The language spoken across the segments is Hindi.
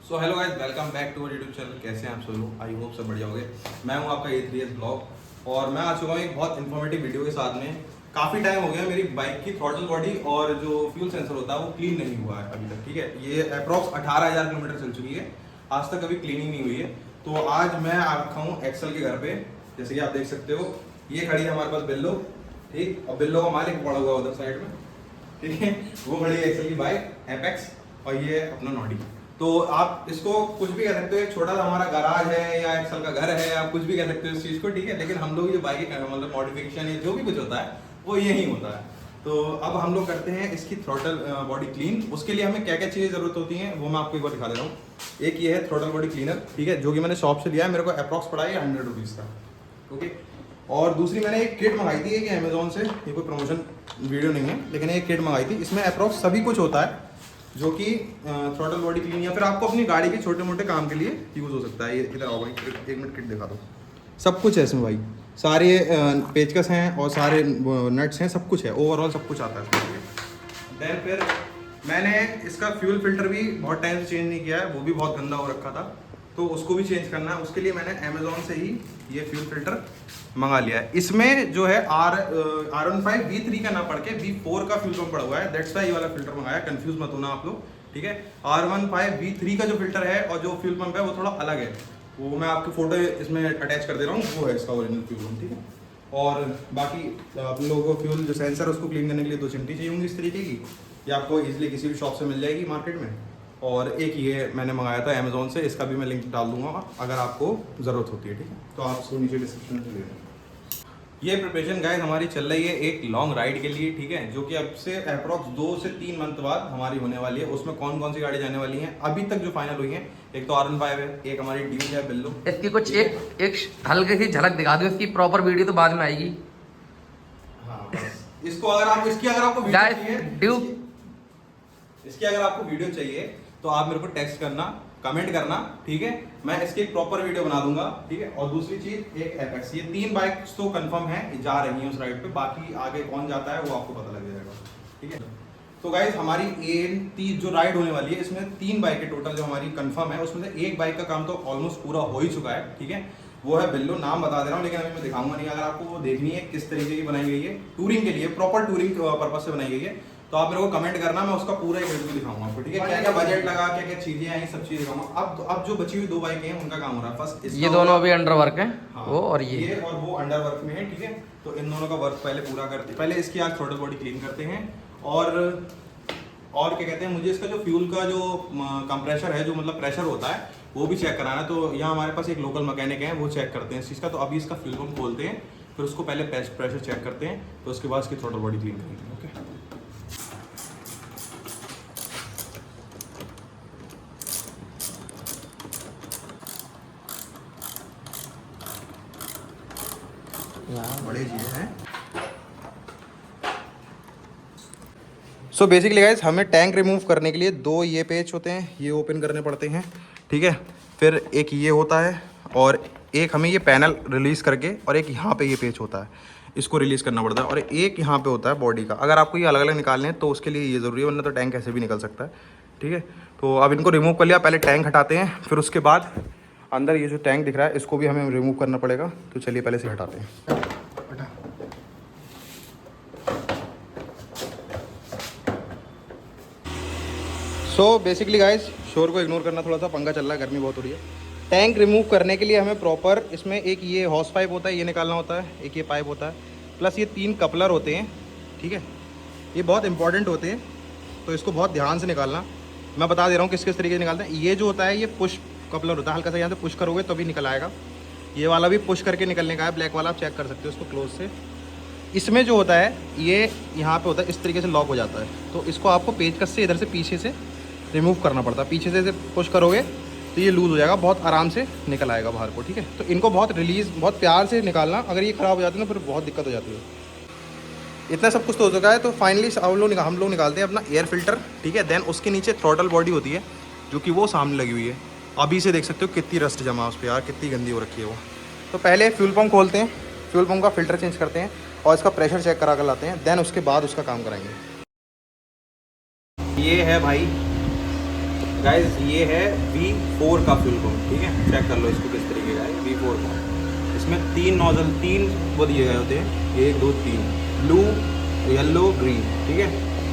So hello guys, welcome back to our YouTube channel. कैसे हैं आप सब लोग? आई होप सब बढ़िया होंगे। मैं हूं आपका A3S ब्लॉग और मैं आ चुका हूं एक बहुत इन्फॉर्मेटिव वीडियो के साथ में। काफ़ी टाइम हो गया मेरी बाइक की थ्रॉटल बॉडी और जो फ्यूल सेंसर होता है वो क्लीन नहीं हुआ है अभी तक। ठीक है, ये अप्रॉक्स 18,000 किलोमीटर चल चुकी है, आज तक कभी क्लीनिंग नहीं हुई है। तो आज मैं आ रखा हूँ एक्सल के घर पे। जैसे कि आप देख सकते हो, ये खड़ी है हमारे पास बिल्लो, ठीक, और बिल्लो का मालिक पड़ा हुआ उधर साइड में, ठीक है। वो खड़ी है एक्सल की बाइक एपेक्स, और ये है अपना नॉडी। तो आप इसको कुछ भी कह सकते हो, एक छोटा सा हमारा गराज है या एक्सल का घर है, आप कुछ भी कह सकते हो इस चीज़ को, ठीक है। लेकिन हम लोग जो बाइक मतलब मॉडिफिकेशन या जो भी कुछ होता है वो यही होता है। तो अब हम लोग करते हैं इसकी थ्रोटल बॉडी क्लीन। उसके लिए हमें क्या क्या चीज़ें ज़रूरत होती हैं वो मैं आपको एक बार दिखा दे रहा हूँ। एक ये है थ्रोटल बॉडी क्लीनर, ठीक है, जो कि मैंने शॉप से लिया है, मेरे को अप्रॉक्स पड़ा है 100 रुपीज़ का, ओके। और दूसरी मैंने एक किट मंगाई थी, ये अमेजोन से, ये कोई प्रमोशन वीडियो नहीं है, लेकिन एक किट मंगाई थी। इसमें अप्रॉक्स सभी कुछ होता है जो कि थ्रोटल बॉडी क्लीन या फिर आपको अपनी गाड़ी के छोटे मोटे काम के लिए यूज़ हो सकता है। ये इधर आओ भाई, एक मिनट किट दिखा दो। सब कुछ है इसमें भाई, सारे पेचकस हैं और सारे नट्स हैं, सब कुछ है, ओवरऑल सब कुछ आता है इसमें। देन फिर मैंने इसका फ्यूल फिल्टर भी बहुत टाइम से चेंज नहीं किया है, वो भी बहुत गंदा हो रखा था, तो उसको भी चेंज करना है। उसके लिए मैंने अमेजोन से ही ये फ्यूल फिल्टर मंगा लिया है। इसमें जो है R15 V3 का ना पड़ के V4 का फ्यूल पंप पड़ा हुआ है, दैट्स वाई ये वाला फिल्टर मंगाया। कंफ्यूज मत होना आप लोग, ठीक है। R15 V3 का जो फिल्टर है और जो फ्यूल पंप है वो थोड़ा अलग है, वो मैं आपको फोटो इसमें अटैच कर दे रहा हूँ, वो है इसका ओरिजिनल फ्यूल पंप, ठीक है। और बाकी आप लोगों को फ्यूल जो सेंसर है उसको क्लीन करने के लिए 2 चिमटी चाहिए होंगी इस तरीके की, ये आपको इजीली किसी भी शॉप से मिल जाएगी मार्केट में। और एक ये मैंने मंगाया था अमेजोन से, इसका भी मैं लिंक डाल दूंगा अगर आपको ज़रूरत होती है, ठीक है। तो आप इसको नीचे डिस्क्रिप्शन में ले लें। ये प्रिपरेशन गाइस हमारी चल रही है एक लॉन्ग राइड के लिए, ठीक है, जो कि अब से अप्रॉक्स 2 से 3 मंथ बाद हमारी होने वाली है। उसमें कौन कौन सी गाड़ी जाने वाली है अभी तक जो फाइनल हुई है, एक तो R15 है, एक हमारी ड्यूक है बिल्लो। इसकी कुछ एक हल्की सी झलक दिखा दो, इसकी प्रॉपर वीडियो तो बाद में आएगी। हाँ बस, इसको अगर आप इसकी अगर आपको वीडियो चाहिए, ड्यूक इसकी अगर आपको वीडियो चाहिए तो आप मेरे को टेक्स्ट करना, कमेंट करना, ठीक है, मैं इसकी एक प्रॉपर वीडियो बना दूंगा, ठीक है। और दूसरी चीज एक एपेक्स, ये 3 बाइक्स तो कंफर्म है जा रही हैं उस राइड पे, बाकी आगे कौन जाता है वो आपको पता लग जाएगा, ठीक है। तो गाइज हमारी जो राइड होने वाली है इसमें 3 बाइकें टोटल जो हमारी कंफर्म है, उसमें से एक बाइक का काम तो ऑलमोस्ट पूरा हो ही चुका है, ठीक है। वो है बिल्लो, नाम बता दे रहा हूँ लेकिन अभी मैं दिखाऊंगा नहीं। अगर आपको वो देखनी है किस तरीके की बनाई गई है, टूरिंग के लिए, प्रॉपर टूरिंग पर्पज से बनाई गई है, तो आप मेरे को कमेंट करना, मैं उसका पूरा एक रिव्यू दिखाऊंगा आपको, ठीक है। क्या क्या बजट लगा, क्या क्या चीजें आई, सब चीजें दिखाऊंगा। अब जो बची हुई 2 बाइकें हैं उनका काम हो रहा है। फर्स्ट ये दोनों अभी अंडर वर्क है, हाँ, वो और ये और वो अंडर वर्क में है, ठीक है। तो इन दोनों का वर्क पहले पूरा करते, पहले इसकी आज थ्रोटल बॉडी क्लीन करते हैं। और क्या कहते हैं, मुझे इसका जो फ्यूल का जो कंप्रेशर है, जो मतलब प्रेशर होता है, वो भी चेक कराना है। तो यहाँ हमारे पास एक लोकल मैकेनिक है, वो चेक करते हैं इस चीज़ का। तो अभी इसका फ्यूल पंप खोलते हैं, फिर उसको पहले प्रेशर चेक करते हैं, तो उसके बाद इसकी थ्रोटल बॉडी क्लीन करेंगे, ओके। बड़े चीज़ें हैं। सो बेसिकली गाइस हमें टैंक रिमूव करने के लिए 2 ये पेच होते हैं, ये ओपन करने पड़ते हैं, ठीक है। फिर एक ये होता है और एक हमें ये पैनल रिलीज़ करके, और एक यहाँ पे ये पेच होता है, इसको रिलीज़ करना पड़ता है, और एक यहाँ पे होता है बॉडी का। अगर आपको ये अलग अलग निकालने हैं तो उसके लिए ये ज़रूरी है, वरना तो टैंक ऐसे भी निकल सकता है, ठीक है। तो अब इनको रिमूव कर लिया, पहले टैंक हटाते हैं, फिर उसके बाद अंदर ये जो टैंक दिख रहा है इसको भी हमें रिमूव करना पड़ेगा। तो चलिए पहले से हटाते हैं। सो बेसिकली गाइस शोर को इग्नोर करना, थोड़ा सा पंखा चल रहा है, गर्मी बहुत हो रही है। टैंक रिमूव करने के लिए हमें प्रॉपर इसमें एक ये हॉस पाइप होता है, ये निकालना होता है, एक ये पाइप होता है, प्लस ये 3 कपलर होते हैं, ठीक है। ये बहुत इंपॉर्टेंट होते हैं, तो इसको बहुत ध्यान से निकालना। मैं बता दे रहा हूँ किस किस तरीके से निकालते हैं। ये जो होता है ये पुश कपलर होता है, हल्का सा यहाँ से पुश करोगे तो भी निकल आएगा। ये वाला भी पुश करके निकलने का है, ब्लैक वाला, आप चेक कर सकते हो इसको क्लोज से। इसमें जो होता है ये यहाँ पे होता है, इस तरीके से लॉक हो जाता है, तो इसको आपको पेचकस से इधर से पीछे से रिमूव करना पड़ता है। पीछे से पुश करोगे तो ये लूज़ हो जाएगा, बहुत आराम से निकल आएगा बाहर को, ठीक है। तो इनको बहुत बहुत प्यार से निकालना, अगर ये ख़राब हो जाती है ना फिर बहुत दिक्कत हो जाती है। इतना सब कुछ तो हो चुका है, तो फाइनली हम लोग निकालते हैं अपना एयर फिल्टर, ठीक है। देन उसके नीचे थ्रोटल बॉडी होती है जो कि वो सामने लगी हुई है। अभी से देख सकते हो कितनी रस्ट जमा उस पर यार, कितनी गंदी हो रखी है वो। तो पहले फ्यूल पंप खोलते हैं, फ्यूल पंप का फिल्टर चेंज करते हैं और इसका प्रेशर चेक करा कर लाते हैं, देन उसके बाद उसका काम कराएंगे। ये है भाई गाइस ये है V4 का फ्यूल पंप, ठीक है। चेक कर लो इसको किस तरीके का है V4 का। इसमें 3 नोजल, 3 वो दिए गए होते हैं, 1 2 3, ब्लू येलो ग्रीन, ठीक है।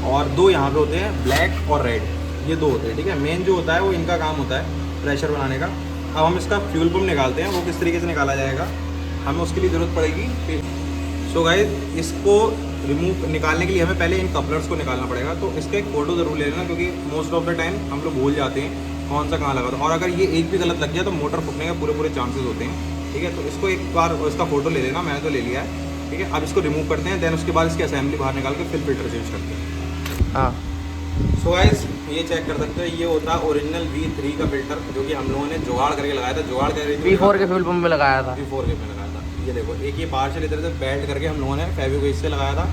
और 2 यहाँ पे होते हैं ब्लैक और रेड, ये 2 होते हैं, ठीक है। मेन जो होता है वो इनका काम होता है प्रेशर बनाने का। अब हम इसका फ्यूल पंप निकालते हैं, वो किस तरीके से निकाला जाएगा हमें उसके लिए ज़रूरत पड़ेगी फिर। सो गाइस इसको निकालने के लिए हमें पहले इन कपलर्स को निकालना पड़ेगा। तो इसका एक फ़ोटो ज़रूर ले लेना, क्योंकि मोस्ट ऑफ द टाइम हम लोग भूल जाते हैं कौन सा कहाँ लगा था, और अगर ये एक भी गलत लग गया तो मोटर फूटने के पूरे चांसेस होते हैं, ठीक है। तो इसको एक बार इसका फ़ोटो ले लेना, मैंने तो ले लिया है, ठीक है। अब इसको रिमूव करते हैं, देन उसके बाद इसकी असेंबली बाहर निकाल के फिर फिल्टर चेंज करते हैं। हाँ। सो गाइस ये चेक कर सकते हो, ये होता है ओरिजिनल V3 का फिल्टर, जो कि हम लोगों ने जुगाड़ करके लगाया था। जुगाड़ करके V4 के फ्यूल पंप में लगाया था। V4 के में लगाया था। ये देखो, एक ये पार्शल इधर से बेल्ट करके हम लोगों ने फेविक्विक से लगाया था,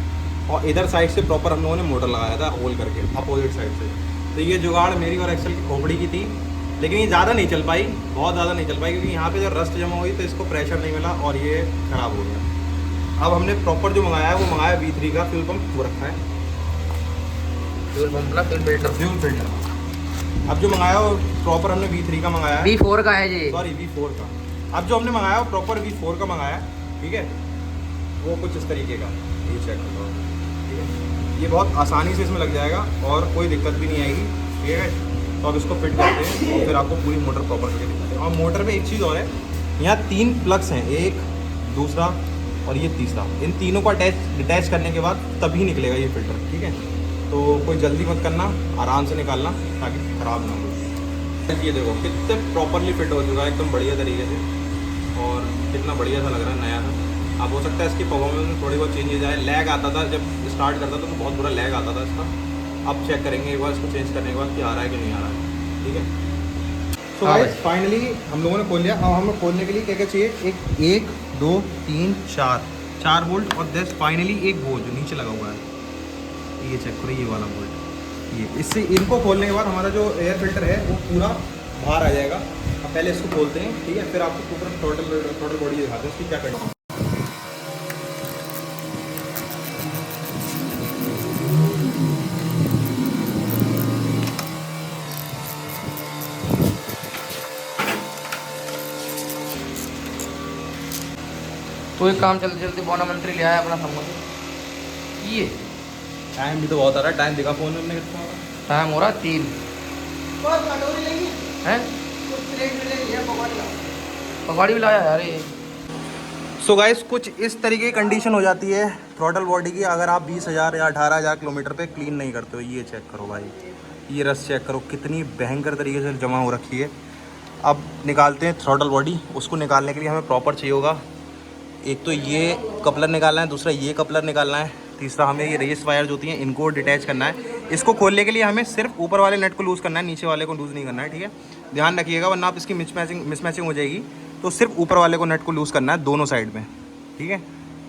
और इधर साइड से प्रॉपर हम लोगों ने मोटर लगाया था होल करके अपोजिट साइड से। तो ये जुगाड़ मेरी और एक्सेल की खोपड़ी की थी, लेकिन ये ज़्यादा नहीं चल पाई, बहुत ज़्यादा नहीं चल पाई, क्योंकि यहाँ पे जो रस्ट जमा हुई तो इसको प्रेशर नहीं मिला और ये ख़राब हो गया। अब हमने प्रॉपर जो मंगाया है वो मंगाया V3 का फ्यूल पंप, वो रखा है फ्यूल पंप ना फ्यूल फिल्टर। अब जो मंगाया वो प्रॉपर हमने V3 का मंगाया है, V4 का है जी, सॉरी V4 का। अब जो हमने मंगाया वो प्रॉपर V4 का मंगाया है, ठीक है। वो कुछ इस तरीके का, ये चेक कर लो, ठीक है। ये बहुत आसानी से इसमें लग जाएगा और कोई दिक्कत भी नहीं आएगी, ठीक है। तो अब इसको फिट करते हैं और फिर आपको पूरी मोटर प्रॉपर करके दिखाते हैं। और मोटर में एक चीज़ और है, यहाँ 3 प्लग्स हैं, एक दूसरा और ये तीसरा। इन तीनों को डिटैच करने के बाद तभी निकलेगा ये फिल्टर, ठीक है। तो कोई जल्दी मत करना, आराम से निकालना ताकि ख़राब ना हो। ये देखो कितने प्रॉपरली फिट हो चुका है एकदम बढ़िया तरीके से, और कितना बढ़िया सा लग रहा है, नया था। अब हो सकता है इसकी परफॉर्मेंस में थोड़ी बहुत चेंज हो जाए। लैग आता था जब स्टार्ट करता था तो बहुत बुरा लैग आता था इसका। अब चेक करेंगे एक बार इसको चेंज करने के बाद कि आ रहा है कि नहीं आ रहा है, ठीक है। तो गाइस फाइनली हम लोगों ने खोल लिया। अब हमें खोलने के लिए क्या क्या चाहिए, एक 2 3 4 बोल्ट, और दस फाइनली एक वो जो नीचे लगा हुआ है, ये चेक करो, ये वाला बोल्ट। ये इससे इनको खोलने के बाद हमारा जो एयर फिल्टर है वो पूरा बाहर आ जाएगा। अब पहले इसको खोलते हैं, ठीक है, फिर आपको पूरा टोटल बॉडी दिखाते हैं इसकी क्या करना है। तो एक काम जल्दी जल्दी बोनामेंट्री ले आया अपना समझ। ये टाइम भी तो बहुत आ रहा है, टाइम दिखा फोन में हमने कितना हो रहा है। टाइम हो रहा 3 है। पकवाड़ी भी लाया यार ये। सो गाइस कुछ इस तरीके की कंडीशन हो जाती है थ्रॉटल बॉडी की, अगर आप 20,000 या 18,000 किलोमीटर पे क्लीन नहीं करते हो। ये चेक करो भाई, ये रस चेक करो कितनी भयंकर तरीके से जमा हो रखी है। अब निकालते हैं थ्रॉटल बॉडी। उसको निकालने के लिए हमें प्रॉपर चाहिए होगा, एक तो ये कपलर निकालना है, दूसरा ये कपलर निकालना है, तीसरा हमें ये रेस वायर जो होती हैं इनको डिटैच करना है। इसको खोलने के लिए हमें सिर्फ ऊपर वाले नट को लूज़ करना है, नीचे वाले को लूज़ नहीं करना है, ठीक है। ध्यान रखिएगा वरना आप इसकी मिसमैचिंग हो जाएगी। तो सिर्फ ऊपर वाले को नट को लूज़ करना है दोनों साइड में, ठीक है।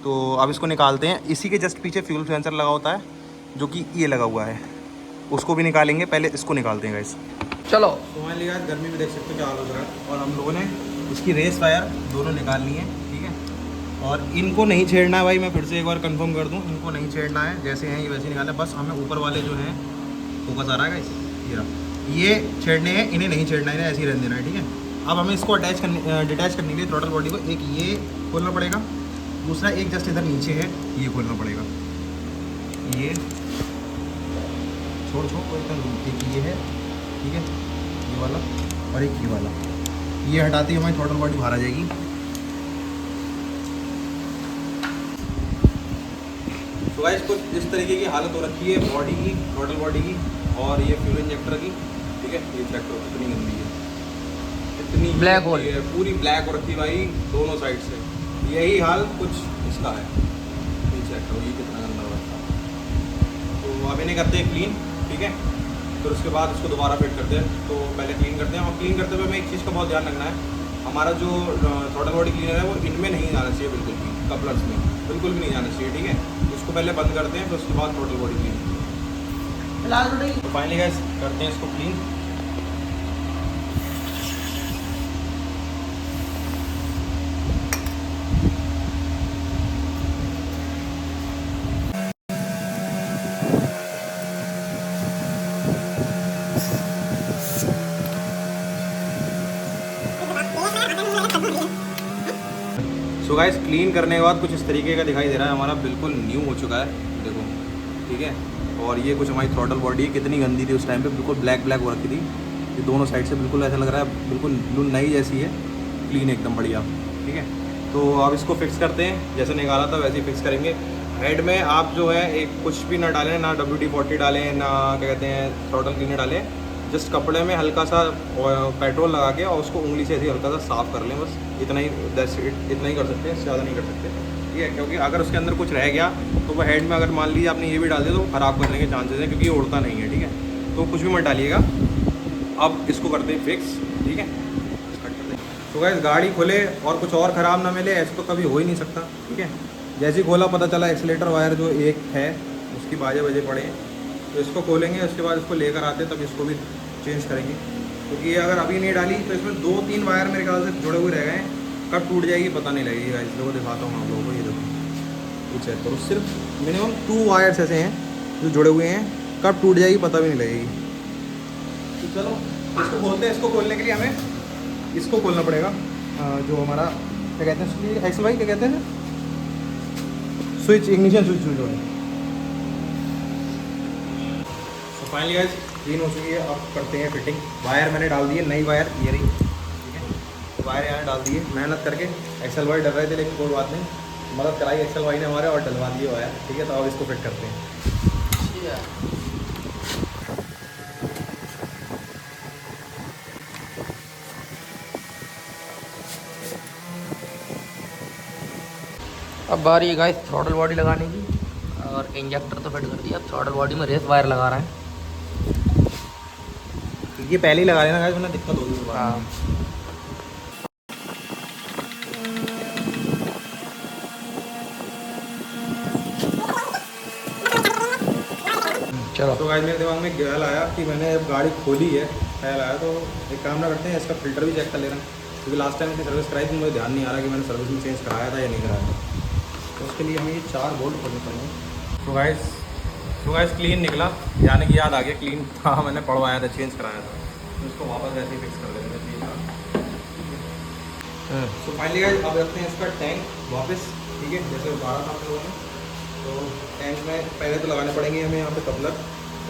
तो अब इसको निकालते हैं। इसी के जस्ट पीछे फ्यूल सेंसर लगा होता है जो कि ये लगा हुआ है, उसको भी निकालेंगे। पहले इसको निकालते हैं गाइस। चलो तो मान लिया गर्मी में देख सकते हो क्या हाल हो रहा है। और हम लोगों ने इसकी रेस वायर दोनों निकालनी है, ठीक है। और इनको नहीं छेड़ना है भाई, मैं फिर से एक बार कंफर्म कर दूं, इनको नहीं छेड़ना है, जैसे हैं ये वैसे निकालना है। बस हमें ऊपर वाले जो हैं फोकस आ रहा है गाइस, ये छेड़ने हैं, इन्हें नहीं छेड़ना है, इन्हें ऐसे ही रहने देना है, ठीक है। अब हमें इसको डिटैच करने के लिए थ्रॉटल बॉडी को एक ये खोलना पड़ेगा, दूसरा एक जस्ट इधर नीचे है ये खोलना पड़ेगा। ये छोड़ एक ये है, ठीक है, ये वाला, और एक ये वाला। ये हटाते ही हमारी थ्रॉटल बॉडी बाहर आ जाएगी। तो गाइस कुछ इस तरीके की हालत हो रखी है बॉडी की, थ्रॉटल बॉडी की और ये फ्यूल इंजेक्टर की, ठीक है। ये चेक करो कितनी गंदी है, इतनी ब्लैक होल है, पूरी ब्लैक हो रखी है भाई दोनों साइड से। यही हाल कुछ इसका है, ये चेक करो ये कितना गंदा हो रखा है। तो अब इन्हें करते हैं क्लीन, ठीक है। फिर उसके बाद इसको दोबारा फिट करते हैं। तो पहले क्लीन करते हैं, और क्लीन करते हुए हमें एक चीज़ का बहुत ध्यान रखना है, हमारा जो थ्रॉटल बॉडी क्लीनर है वो इनमें नहीं जाना चाहिए, बिल्कुल भी कपलर्स में बिल्कुल भी नहीं जाना चाहिए, ठीक है। इसको पहले बंद करते हैं, फिर उसके बाद थ्रॉटल बॉडी क्लीन। तो फाइनली गाइस करते हैं इसको क्लीन। सो गाइस क्लीन करने के बाद कुछ इस तरीके का दिखाई दे रहा है, हमारा बिल्कुल न्यू हो चुका है, देखो ठीक है। और ये कुछ हमारी थ्रॉटल बॉडी है, कितनी गंदी थी उस टाइम पे, बिल्कुल ब्लैक ब्लैक हो रखी थी, ये दोनों साइड से बिल्कुल ऐसा लग रहा है बिल्कुल नई जैसी है, क्लीन एकदम बढ़िया, ठीक है। तो अब इसको फिक्स करते हैं, जैसे निकाला था वैसे ही फिक्स करेंगे। हेड में आप जो है एक कुछ भी ना डालें, ना WD-40 डालें, ना क्या कहते हैं थ्रॉटल क्लीनर डालें, जस्ट कपड़े में हल्का सा पेट्रोल लगा के और उसको उंगली से ऐसे हल्का सा साफ़ कर लें, बस इतना ही, इतना ही कर सकते हैं, इससे ज़्यादा नहीं कर सकते, ठीक है। क्योंकि अगर उसके अंदर कुछ रह गया तो वो हेड में अगर मान लीजिए आपने ये भी डाल दिया तो ख़राब करने के चांसेस हैं, क्योंकि ये उड़ता नहीं है, ठीक है। तो कुछ भी मत डालिएगा। अब इसको करते हैं फिक्स, ठीक है। तो गाइस गाड़ी खोले और कुछ और ख़राब ना मिले, ऐसे तो कभी हो ही नहीं सकता, ठीक है। जैसे ही खोला पता चला एक्सीलेटर वायर जो एक है उसकी बाजे बजे पड़े हैं, तो इसको खोलेंगे, उसके बाद इसको लेकर आते हैं, तब इसको भी चेंज करेंगे। क्योंकि ये अगर अभी नहीं डाली तो इसमें 2-3 वायर मेरे ख्याल से जुड़े हुए रह गए हैं, कब टूट जाएगी पता नहीं लगेगी। गाइस लोगों को दिखाता हूँ आप लोगों को, ये देखो, ये चेक करो, सिर्फ मिनिमम 2 वायर्स ऐसे हैं जो जुड़े हुए हैं, कब टूट जाएगी पता भी नहीं लगेगी। तो चलो इसको खोलते हैं। इसको खोलने के लिए हमें इसको खोलना पड़ेगा, जो हमारा क्या कहते हैं एक्सल भाई, क्या कहते हैं स्विच, इग्निशन स्विच जो है। तो फाइनली गाइस क्लीन हो चुकी है, अब करते हैं फिटिंग। वायर मैंने डाल दी है, नई वायर ये रही, ठीक है। तो वायर यहाँ डाल दी है मेहनत करके, एक्सल भाई डर रहे थे लेकिन कोई बात नहीं, मदद कराई एक्सल भाई ने हमारे और डलवा दिए वायर, ठीक है। तो अब इसको फिट करते हैं। अब बारी है गाइस थ्रॉटल बॉडी लगाने की, और इंजेक्टर तो फिट कर दिया, अब थ्रॉटल बॉडी में रेस वायर लगा रहे हैं। ये पहले ही लगा लेना गाइस, वरना दिक्कत होगी। हाँ चलो। तो गाइस मेरे दिमाग में ख्याल आया कि मैंने जब गाड़ी खोली है, ख्याल आया तो एक काम ना करते हैं, इसका फिल्टर भी चेक कर ले रहे हैं, क्योंकि लास्ट टाइम इसकी सर्विस कराई थी, मुझे ध्यान नहीं आ रहा कि मैंने सर्विस में चेंज कराया था या नहीं कराया था। तो उसके लिए हमें ये 4 बोल्ट खोलने पड़ेंगे। तो गाइस क्लीन निकला, जाने की याद आ गया, क्लीन था, मैंने पढ़वाया था, चेंज कराया था, तो इसको वापस वैसे ही फिक्स कर देंगे, ठीक है। तो फाइनली गाइस अब रखते हैं इसका टैंक वापस, ठीक है, जैसे उतारा था हम लोगों ने। तो टैंक में पहले तो लगाने पड़ेंगे हमें यहाँ पे कपलर,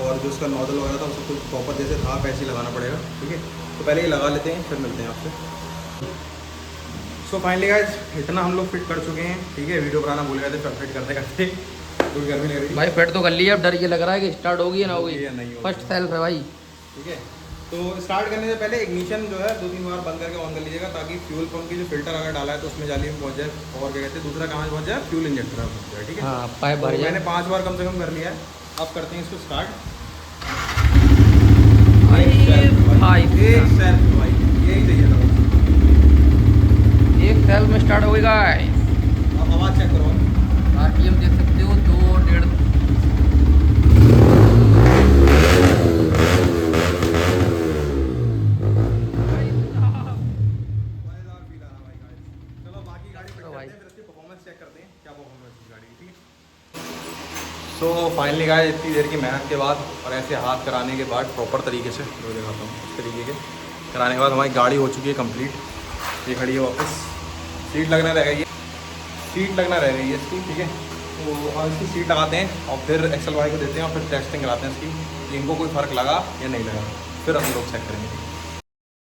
और जो उसका नॉजल वगैरह था उसको कुछ प्रॉपर जैसे था वैसे ही लगाना पड़ेगा, ठीक है। तो पहले ये लगा लेते हैं, फिर मिलते हैं आपसे। सो फाइनली गाइस इतना हम लोग फिट कर चुके हैं, ठीक है। वीडियो बनाना भूल गए थे फिट करते करते, कोई गर्मी लग रही भाई फिट तो कर लिया, अब डर ये लग रहा है कि स्टार्ट होगी या ना होगी, या नहीं होगी। फर्स्ट सेल्फ है भाई, ठीक है। तो स्टार्ट करने से पहले इग्निशन जो है 2-3 बार बंद करके ऑन कर लीजिएगा, ताकि फ्यूल पंप की जो फिल्टर अगर डाला है तो उसमें जाली में पहुंच जाए, और क्या कहते हैं दूसरा कहाँ पहुंच जाए, फ्यूल इंजेक्टर में पहुंच जाए, ठीक है। हाँ पाइप तो भर जाए। मैंने 5 बार कम से कम कर लिया है। अब करते हैं इसको स्टार्ट। भाई एक सेल्फ भाई, यही चाहिए था, एक सेल्फ में स्टार्ट हो गई गाइस। अब आवाज़ चेक करो, आरपीएम देख सकते हो 2-1.5। चलो बाकी गाड़ी फिट तो करते भाई। हैं, फिर इसकी परफॉर्मेंस चेक करते हैं क्या परफॉर्मेंस है गाड़ी की, ठीक है। सो फाइनली गाइस इतनी देर की मेहनत के बाद और ऐसे हाथ कराने के बाद प्रॉपर तरीके से जो दिखाता हूँ इस तरीके के कराने के बाद हमारी गाड़ी हो चुकी है कंप्लीट। ये खड़ी है वापस, सीट लगना रह गई है, सीट लगना रह गई है इसकी, ठीक है। तो अब इसकी सीट लगाते हैं और फिर एक्सल वाई को देते हैं और फिर टेस्टिंग कराते हैं इसकी, कि इनको कोई फ़र्क लगा या नहीं लगा, फिर हम लोग चेक करेंगे।